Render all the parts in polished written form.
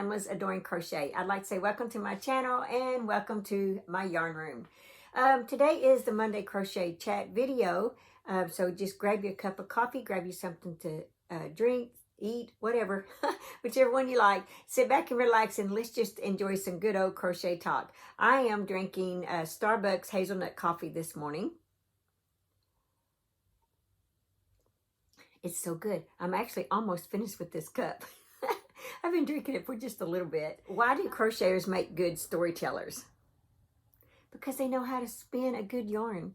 Pamela's Adoring Crochet. I'd like to say welcome to my channel and welcome to my yarn room. Today is the Monday Crochet Chat video, so just grab you a cup of coffee, grab you something to drink, eat, whatever, whichever one you like. Sit back and relax and let's just enjoy some good old crochet talk. I am drinking Starbucks hazelnut coffee this morning. It's so good. I'm actually almost finished with this cup. I've been drinking it for just a little bit. Why do crocheters make good storytellers? Because they know how to spin a good yarn.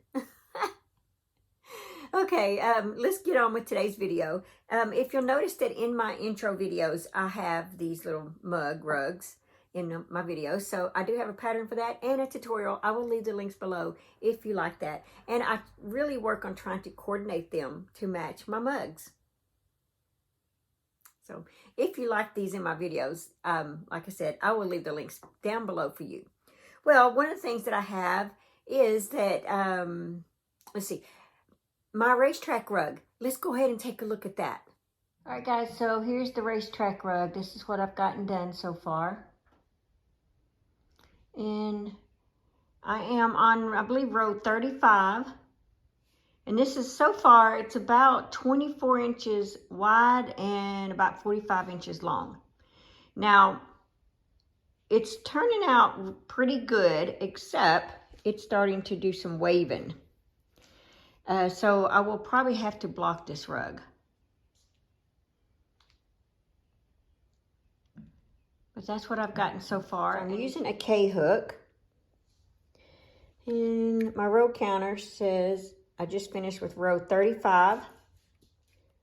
Okay, let's get on with today's video. If you'll notice that in my intro videos, I have these little mug rugs in my videos. So I do have a pattern for that and a tutorial. I will leave the links below if you like that. And I really work on trying to coordinate them to match my mugs. So if you like these in my videos, like I said, I will leave the links down below for you. Well, one of the things that I have is that, let's see, my racetrack rug. Let's go ahead and take a look at that. All right, guys, so here's the racetrack rug. This is what I've gotten done so far. And I am on, I believe, row 35. And this is, so far, it's about 24 inches wide and about 45 inches long. Now, it's turning out pretty good, except it's starting to do some waving. So I will probably have to block this rug. But that's what I've gotten so far. So I'm using a K-hook. And my row counter says I just finished with row 35.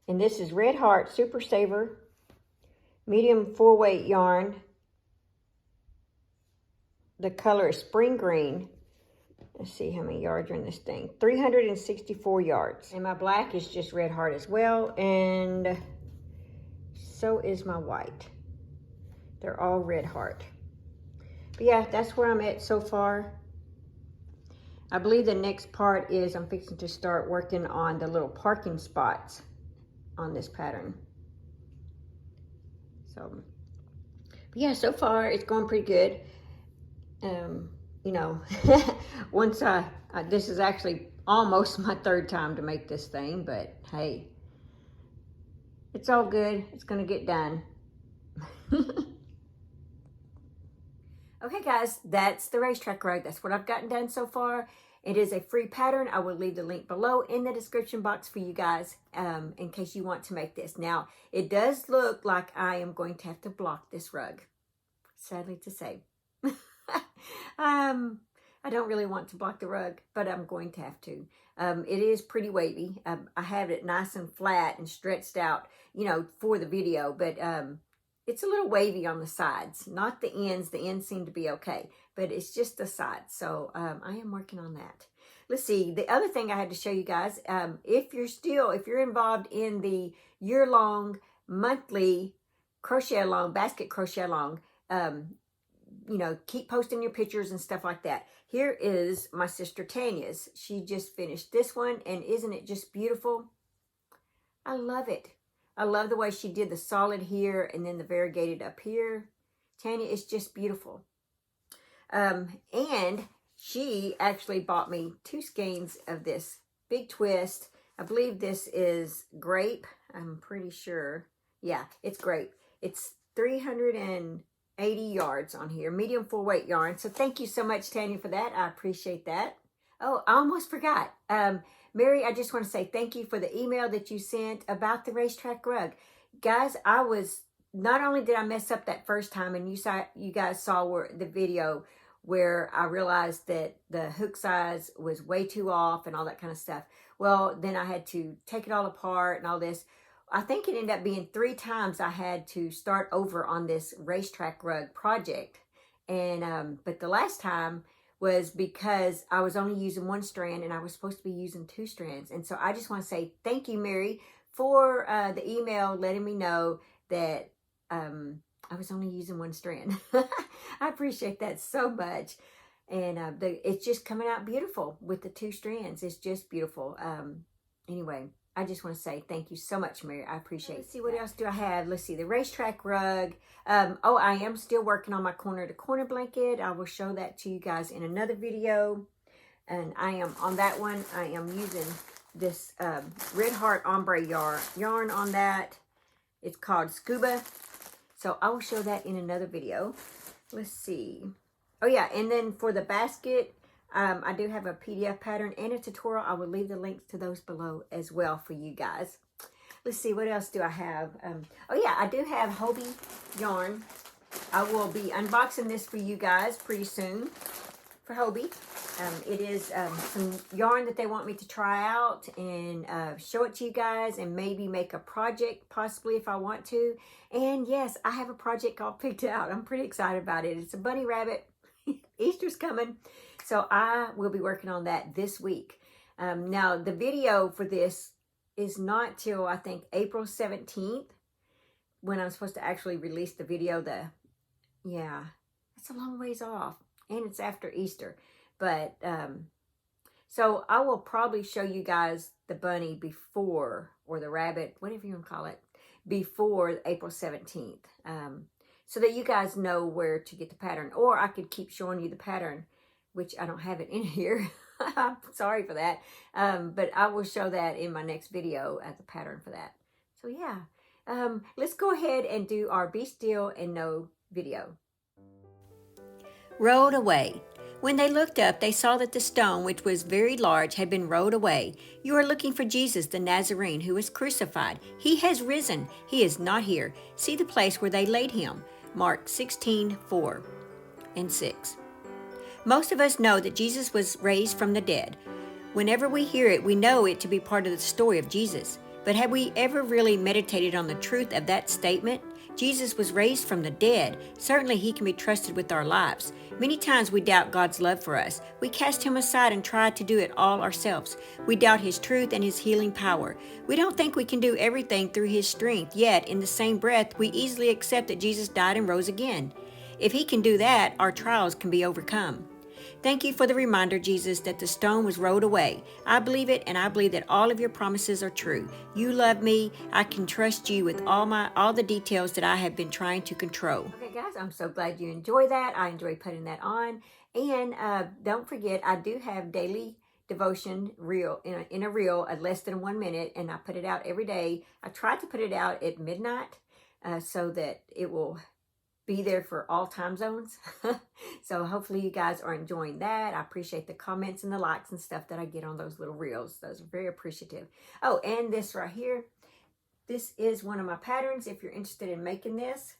And this is Red Heart Super Saver medium 4-weight yarn. The color is spring green. Let's see how many yards are in this thing. 364 yards. And my black is just Red Heart as well. And so is my white. They're all Red Heart. But yeah, that's where I'm at so far. I believe the next part is I'm fixing to start working on the little parking spots on this pattern. So, but yeah, so far it's going pretty good. You know, once this is actually almost my third time to make this thing, but hey, it's all good. It's going to get done. Okay, guys, that's the racetrack rug. That's what I've gotten done so far. It is a free pattern. I will leave the link below in the description box for you guys in case you want to make this. Now, it does look like I am going to have to block this rug, sadly to say. I don't really want to block the rug, but I'm going to have to. It is pretty wavy. I have it nice and flat and stretched out, you know, for the video, but it's a little wavy on the sides, not the ends. The ends seem to be okay, but it's just the sides. So I am working on that. Let's see. The other thing I had to show you guys, if you're involved in the year-long, monthly crochet along, basket crochet along, you know, keep posting your pictures and stuff like that. Here is my sister Tanya's. She just finished this one, and isn't it just beautiful? I love it. I love the way she did the solid here and then the variegated up here. Tanya is just beautiful. And she actually bought me 2 skeins of this big twist. I believe this is grape. I'm pretty sure. Yeah, it's grape. It's 380 yards on here. Medium 4-weight yarn. So thank you so much, Tanya, for that. I appreciate that. Oh, I almost forgot. Mary, I just want to say thank you for the email that you sent about the racetrack rug. Guys, not only did I mess up that first time, and you guys saw the video where I realized that the hook size was way too off and all that kind of stuff. Well, then I had to take it all apart and all this. I think it ended up being 3 times I had to start over on this racetrack rug project. And but the last time was because I was only using 1 strand and I was supposed to be using 2 strands. And so I just want to say thank you, Mary, for the email letting me know that I was only using 1 strand. I appreciate that so much. And it's just coming out beautiful with the 2 strands. It's just beautiful. Anyway, I just want to say thank you so much, Mary. I appreciate it. Let's see, what else do I have? Let's see, the racetrack rug. Oh, I am still working on my corner to corner blanket. I will show that to you guys in another video. And I am on that one. I am using this Red Heart Ombre yarn on that. It's called Scuba. So I will show that in another video. Let's see. Oh yeah, and then for the basket, I do have a PDF pattern and a tutorial. I will leave the links to those below as well for you guys. Let's see, what else do I have? Oh yeah, I do have Hobie yarn. I will be unboxing this for you guys pretty soon for Hobie. It is some yarn that they want me to try out and show it to you guys and maybe make a project possibly if I want to. And yes, I have a project all picked out. I'm pretty excited about it. It's a bunny rabbit. Easter's coming. So I will be working on that this week. Now, the video for this is not till, I think, April 17th when I'm supposed to actually release the video. Yeah, it's a long ways off. And it's after Easter. But, so I will probably show you guys the bunny before, or the rabbit, whatever you want to call it, before April 17th. So that you guys know where to get the pattern. Or I could keep showing you the pattern, which I don't have it in here. I'm sorry for that. But I will show that in my next video as a pattern for that. So yeah, let's go ahead and do our Be Still and Know video. Rolled away. When they looked up, they saw that the stone, which was very large, had been rolled away. You are looking for Jesus, the Nazarene, who was crucified. He has risen. He is not here. See the place where they laid him. Mark 16:4 and 6. Most of us know that Jesus was raised from the dead. Whenever we hear it, we know it to be part of the story of Jesus. But have we ever really meditated on the truth of that statement? Jesus was raised from the dead. Certainly he can be trusted with our lives. Many times we doubt God's love for us. We cast him aside and try to do it all ourselves. We doubt his truth and his healing power. We don't think we can do everything through his strength, yet in the same breath, we easily accept that Jesus died and rose again. If he can do that, our trials can be overcome. Thank you for the reminder, Jesus, that the stone was rolled away. I believe it, and I believe that all of your promises are true. You love me. I can trust you with all the details that I have been trying to control. Okay, guys, I'm so glad you enjoy that. I enjoy putting that on. And don't forget, I do have daily devotion reel in a reel at less than 1 minute, and I put it out every day. I try to put it out at midnight so that it will be there for all time zones. So hopefully you guys are enjoying that. I appreciate the comments and the likes and stuff that I get on those little reels. Those are very appreciative. Oh, and this right here, this is one of my patterns if you're interested in making this.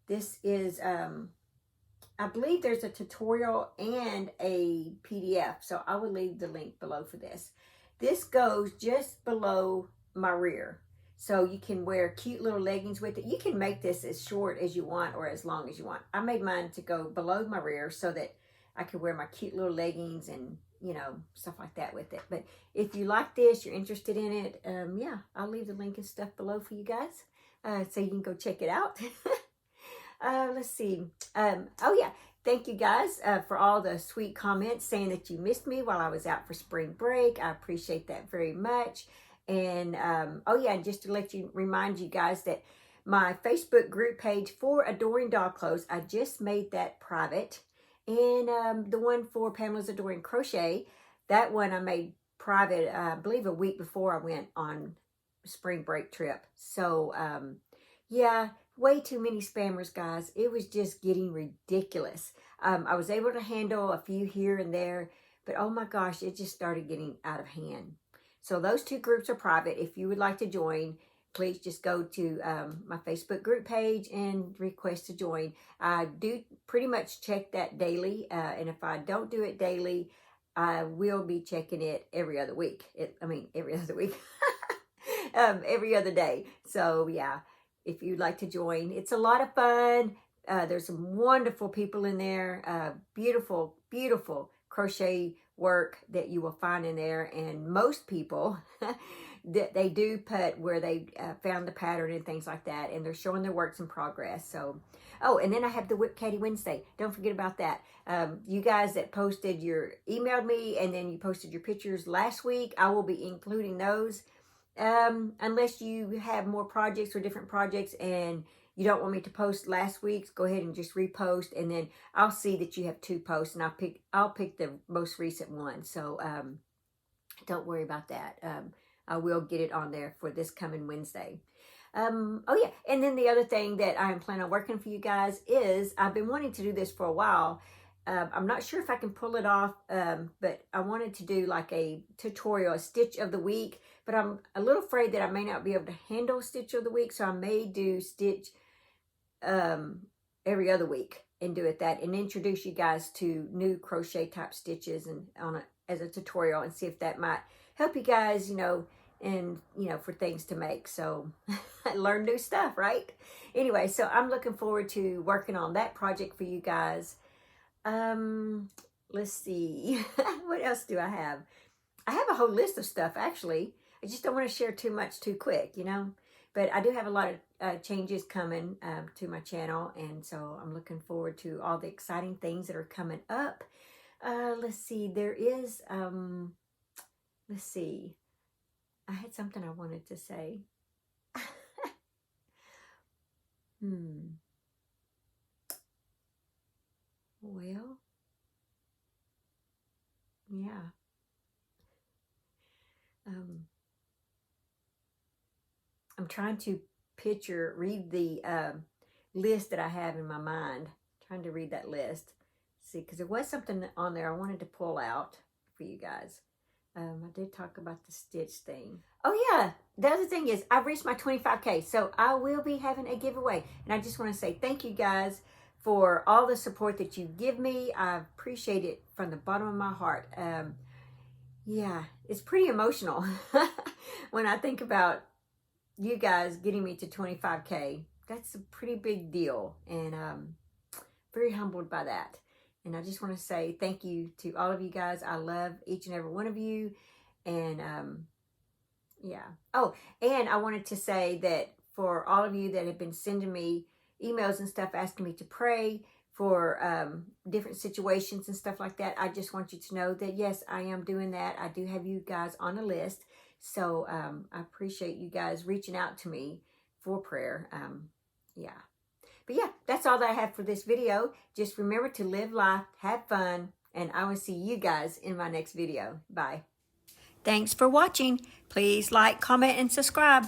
This is, I believe there's a tutorial and a PDF, so I will leave the link below for this. This goes just below my rear. So you can wear cute little leggings with it. You can make this as short as you want or as long as you want. I made mine to go below my rear so that I could wear my cute little leggings and, you know, stuff like that with it. But if you like this, you're interested in it, yeah, I'll leave the link and stuff below for you guys so you can go check it out. Let's see. Oh, yeah. Thank you guys for all the sweet comments saying that you missed me while I was out for spring break. I appreciate that very much. And, oh yeah, just to remind you guys that my Facebook group page for Adoring Doll Clothes, I just made that private. And the one for Pamela's Adoring Crochet, that one I made private, I believe a week before I went on spring break trip. So, yeah, way too many spammers, guys. It was just getting ridiculous. I was able to handle a few here and there, but oh my gosh, it just started getting out of hand. So those two groups are private. If you would like to join, please just go to my Facebook group page and request to join. I do pretty much check that daily. And if I don't do it daily, I will be checking it every other week. Every other week. Every other day. So yeah, if you'd like to join, it's a lot of fun. There's some wonderful people in there. Beautiful, beautiful crochet work that you will find in there, and most people they do put where they found the pattern and things like that, and they're showing their works in progress. So, oh, and then I have the Whip Caddy Wednesday. Don't forget about that. You guys that emailed me and then you posted your pictures last week, I will be including those unless you have more projects or different projects and you don't want me to post last week's, go ahead and just repost, and then I'll see that you have 2 posts, and I'll pick the most recent one. So don't worry about that. I will get it on there for this coming Wednesday. Oh yeah, and then the other thing that I'm planning on working for you guys is I've been wanting to do this for a while. I'm not sure if I can pull it off, but I wanted to do like a tutorial, a stitch of the week, but I'm a little afraid that I may not be able to handle stitch of the week, so I may do stitch every other week and do it that, and introduce you guys to new crochet type stitches and as a tutorial, and see if that might help you guys, and for things to make. So learn new stuff, right? Anyway, so I'm looking forward to working on that project for you guys. Let's see. What else do I have? I have a whole list of stuff, actually. I just don't want to share too much too quick, but I do have a lot of changes coming to my channel, and so I'm looking forward to all the exciting things that are coming up. Let's see. There is let's see. I had something I wanted to say. Well, yeah. I'm trying to read the list that I have in my mind. Trying to read that list. See, because there was something on there I wanted to pull out for you guys. I did talk about the stitch thing. Oh yeah, the other thing is I've reached my 25K, so I will be having a giveaway. And I just want to say thank you guys for all the support that you give me. I appreciate it from the bottom of my heart. Yeah, it's pretty emotional when I think about you guys getting me to 25K. That's a pretty big deal, and very humbled by that. And I just want to say thank you to all of you guys. I love each and every one of you. And yeah. Oh, and I wanted to say that for all of you that have been sending me emails and stuff asking me to pray for different situations and stuff like that, I just want you to know that, yes, I am doing that. I do have you guys on a list. So I appreciate you guys reaching out to me for prayer. Yeah. But yeah, that's all that I have for this video. Just remember to live life, have fun, and I will see you guys in my next video. Bye. Thanks for watching. Please like, comment, and subscribe.